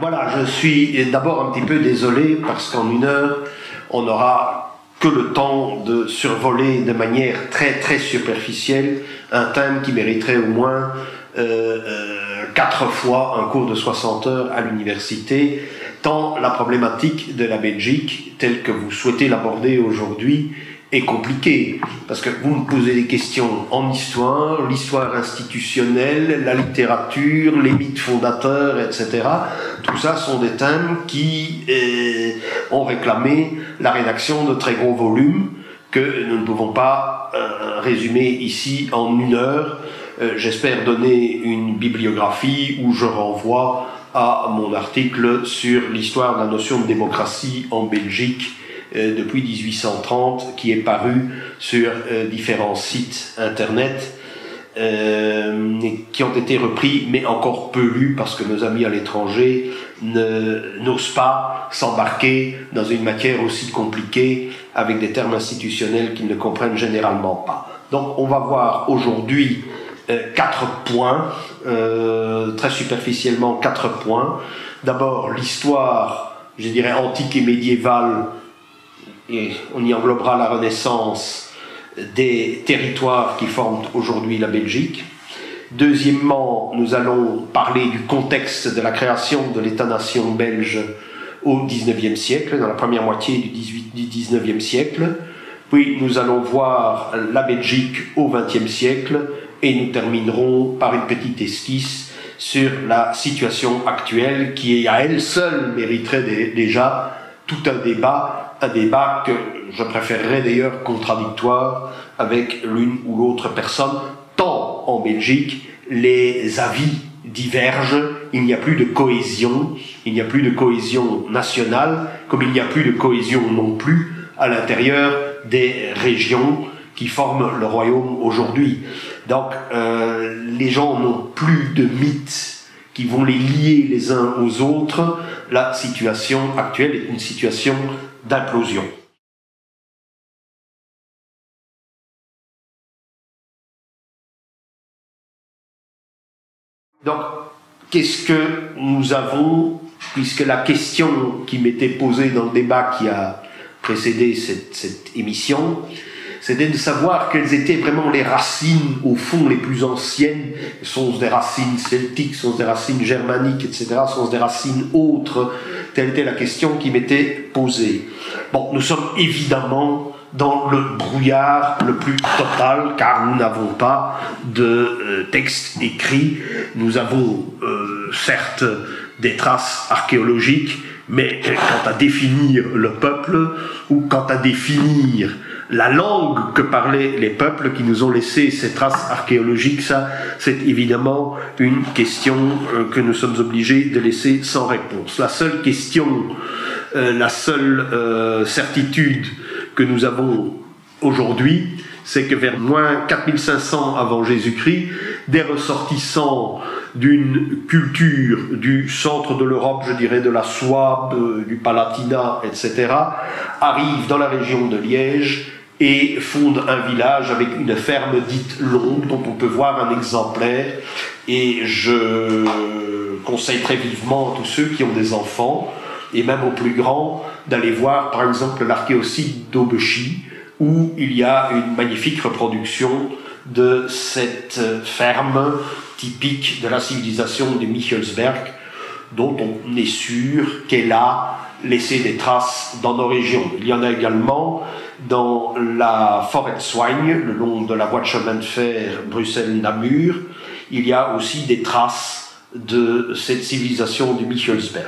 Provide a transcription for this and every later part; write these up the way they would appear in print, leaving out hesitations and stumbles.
Voilà, je suis d'abord un petit peu désolé parce qu'en 1 heure, on n'aura que le temps de survoler de manière très très superficielle un thème qui mériterait au moins 4 fois un cours de 60 heures à l'université, tant la problématique de la Belgique, telle que vous souhaitez l'aborder aujourd'hui, est compliquée. Parce que vous me posez des questions en histoire, l'histoire institutionnelle, la littérature, les mythes fondateurs, etc. Tout ça sont des thèmes qui ont réclamé la rédaction de très gros volumes que nous ne pouvons pas résumer ici en 1 heure. J'espère donner une bibliographie où je renvoie à mon article sur l'histoire de la notion de démocratie en Belgique depuis 1830, qui est paru sur différents sites internet qui ont été repris, mais encore peu lus parce que nos amis à l'étranger n'osent pas s'embarquer dans une matière aussi compliquée avec des termes institutionnels qu'ils ne comprennent généralement pas. Donc on va voir aujourd'hui 4 points, très superficiellement 4 points. D'abord l'histoire, je dirais antique et médiévale, et on y englobera la Renaissance, des territoires qui forment aujourd'hui la Belgique. Deuxièmement, nous allons parler du contexte de la création de l'État-nation belge au XIXe siècle, dans la première moitié du XIXe siècle. Puis nous allons voir la Belgique au XXe siècle et nous terminerons par une petite esquisse sur la situation actuelle qui, à elle seule, mériterait déjà tout un débat que je préférerais d'ailleurs contradictoire avec l'une ou l'autre personne, tant en Belgique les avis divergent, il n'y a plus de cohésion, il n'y a plus de cohésion nationale, comme il n'y a plus de cohésion non plus à l'intérieur des régions qui forment le royaume aujourd'hui. Donc les gens n'ont plus de mythes qui vont les lier les uns aux autres. La situation actuelle est une situation d'implosion. Donc, qu'est-ce que nous avons, puisque la question qui m'était posée dans le débat qui a précédé cette émission, c'était de savoir quelles étaient vraiment les racines, au fond, les plus anciennes. Sont-ce des racines celtiques, sont-ce des racines germaniques, etc., sont-ce des racines autres? Telle était la question qui m'était posée. Bon, nous sommes évidemment dans le brouillard le plus total, car nous n'avons pas de texte écrit. Nous avons certes des traces archéologiques, mais quant à définir le peuple, ou quant à définir la langue que parlaient les peuples qui nous ont laissé ces traces archéologiques, ça, c'est évidemment une question que nous sommes obligés de laisser sans réponse. La seule question, la seule certitude que nous avons aujourd'hui, c'est que vers moins 4500 avant Jésus-Christ, des ressortissants d'une culture du centre de l'Europe, je dirais de la Souabe, du Palatinat, etc., arrivent dans la région de Liège et fondent un village avec une ferme dite Longue, dont on peut voir un exemplaire. Et je conseille très vivement à tous ceux qui ont des enfants, et même aux plus grands, d'aller voir par exemple l'archéosite d'Aubechy, où il y a une magnifique reproduction de cette ferme typique de la civilisation de Michelsberg, dont on est sûr qu'elle a laissé des traces dans nos régions. Il y en a également dans la forêt de Soigne, le long de la voie de chemin de fer Bruxelles-Namur. Il y a aussi des traces de cette civilisation de Michelsberg.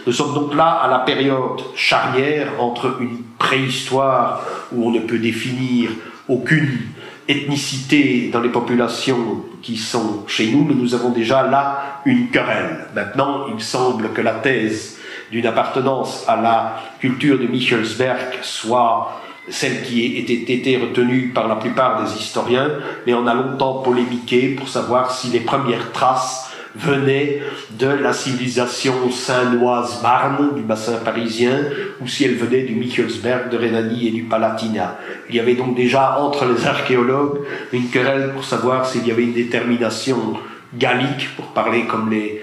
Nous sommes donc là à la période charnière entre une préhistoire où on ne peut définir aucune ethnicité dans les populations qui sont chez nous, mais nous avons déjà là une querelle. Maintenant, il semble que la thèse d'une appartenance à la culture de Michelsberg soit celle qui a été retenue par la plupart des historiens, mais on a longtemps polémiqué pour savoir si les premières traces venaient de la civilisation saint-noise-marne du bassin parisien ou si elle venait du Michelsberg, de Rhénanie et du Palatinat. Il y avait donc déjà entre les archéologues une querelle pour savoir s'il y avait une détermination gallique, pour parler comme les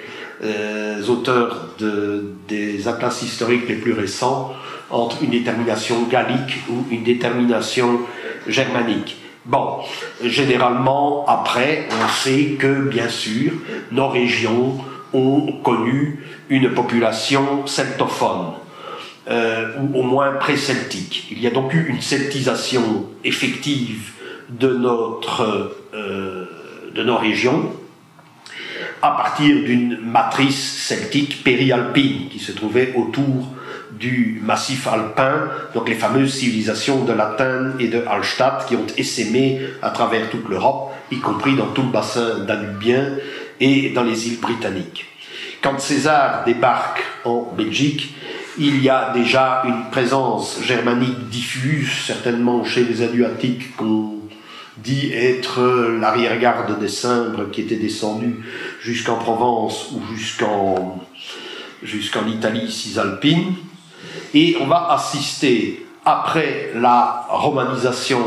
auteurs des atlas historiques les plus récents entre une détermination gallique ou une détermination germanique. Bon, généralement, après, on sait que, bien sûr, nos régions ont connu une population celtophone, ou au moins pré-celtique. Il y a donc eu une celtisation effective de nos régions, à partir d'une matrice celtique périalpine qui se trouvait autour du massif alpin, donc les fameuses civilisations de Latène et de Hallstatt qui ont essaimé à travers toute l'Europe, y compris dans tout le bassin danubien et dans les îles britanniques. Quand César débarque en Belgique, il y a déjà une présence germanique diffuse, certainement chez les Hanséatiques qu'on dit être l'arrière-garde des Cimbres qui étaient descendus jusqu'en Provence ou jusqu'en Italie cisalpine. Et on va assister, après la romanisation,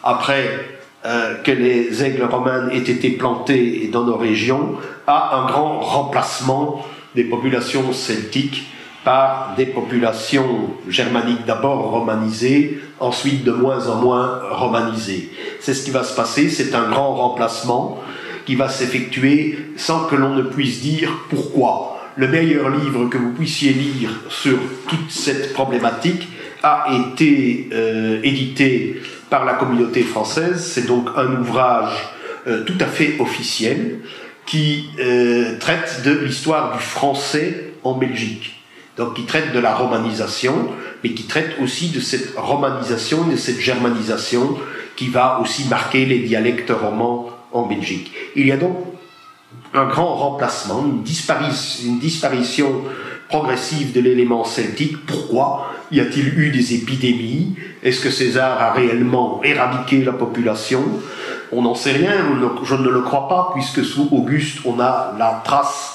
après que les aigles romaines aient été plantés dans nos régions, à un grand remplacement des populations celtiques par des populations germaniques d'abord romanisées, ensuite de moins en moins romanisées. C'est ce qui va se passer, c'est un grand remplacement qui va s'effectuer sans que l'on ne puisse dire pourquoi. Le meilleur livre que vous puissiez lire sur toute cette problématique a été édité par la communauté française. C'est donc un ouvrage tout à fait officiel qui traite de l'histoire du français en Belgique. Donc qui traite de la romanisation, mais qui traite aussi de cette romanisation, de cette germanisation qui va aussi marquer les dialectes romans en Belgique. Il y a donc un grand remplacement, une disparition progressive de l'élément celtique. Pourquoi y a-t-il eu des épidémies? Est-ce que César a réellement éradiqué la population? On n'en sait rien, je ne le crois pas, puisque sous Auguste, on a la trace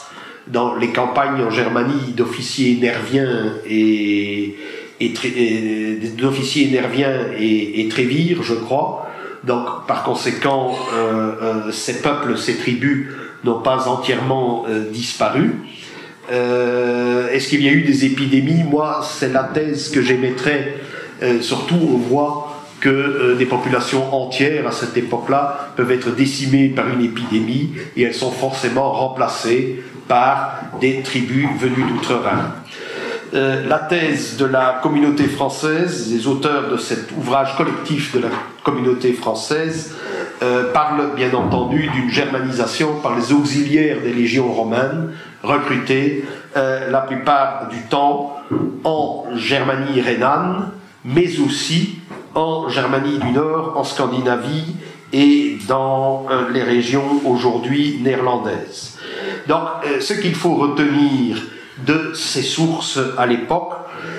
dans les campagnes en Germanie d'officiers nerviens et Trévire, je crois. Donc, par conséquent, ces peuples, ces tribus n'ont pas entièrement disparu. Est-ce qu'il y a eu des épidémies? Moi, c'est la thèse que j'émettrais. Surtout, on voit que des populations entières, à cette époque-là, peuvent être décimées par une épidémie et elles sont forcément remplacées par des tribus venues d'outre-Rhin. La thèse de la communauté française, des auteurs de cet ouvrage collectif de la communauté française, parle bien entendu d'une germanisation par les auxiliaires des légions romaines, recrutés la plupart du temps en Germanie rhénane, mais aussi en Germanie du Nord, en Scandinavie et dans les régions aujourd'hui néerlandaises. Donc, ce qu'il faut retenir de ces sources à l'époque,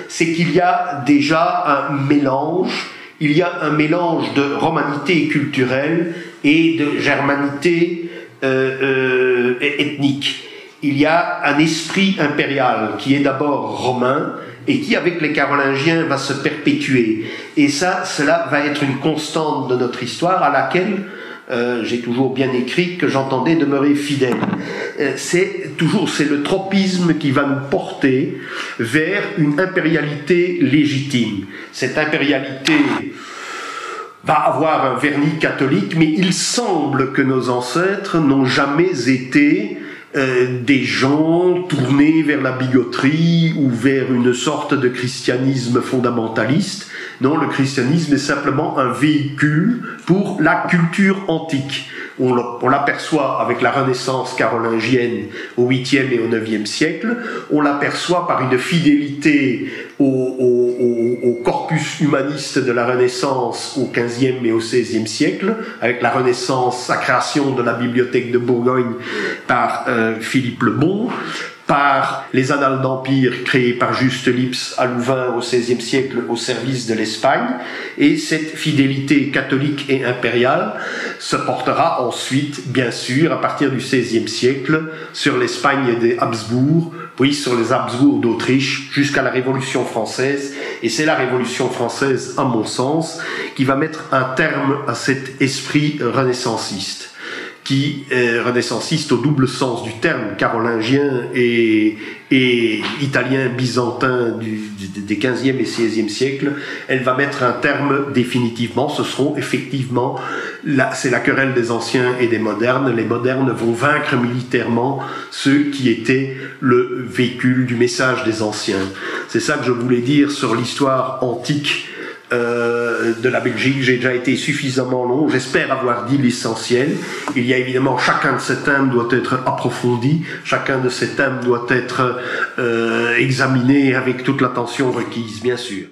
c'est qu'il y a déjà un mélange. Il y a un mélange de romanité culturelle et de germanité ethnique. Il y a un esprit impérial qui est d'abord romain et qui, avec les Carolingiens, va se perpétuer. Et cela va être une constante de notre histoire à laquelle j'ai toujours bien écrit que j'entendais demeurer fidèle. C'est le tropisme qui va nous porter vers une impérialité légitime. Cette impérialité va avoir un vernis catholique, mais il semble que nos ancêtres n'ont jamais été des gens tournés vers la bigoterie ou vers une sorte de christianisme fondamentaliste. Non, le christianisme est simplement un véhicule pour la culture antique. On l'aperçoit avec la Renaissance carolingienne au 8e et au 9e siècle. On l'aperçoit par une fidélité au corpus humaniste de la Renaissance au 15e et au 16e siècle, avec la Renaissance, la création de la bibliothèque de Bourgogne par Philippe le Bon, par les annales d'Empire créées par Juste Lipse à Louvain au XVIe siècle au service de l'Espagne, et cette fidélité catholique et impériale se portera ensuite, bien sûr, à partir du XVIe siècle, sur l'Espagne des Habsbourg, puis sur les Habsbourg d'Autriche, jusqu'à la Révolution française, et c'est la Révolution française, à mon sens, qui va mettre un terme à cet esprit renaissanciste, qui est renaissanciste au double sens du terme, carolingien et italien byzantin des 15e et 16e siècles, elle va mettre un terme définitivement. Ce seront effectivement, c'est la querelle des anciens et des modernes. Les modernes vont vaincre militairement ceux qui étaient le véhicule du message des anciens. C'est ça que je voulais dire sur l'histoire antique de la Belgique. J'ai déjà été suffisamment long, j'espère avoir dit l'essentiel. Il y a évidemment, chacun de ces thèmes doit être approfondi, chacun de ces thèmes doit être examiné avec toute l'attention requise, bien sûr.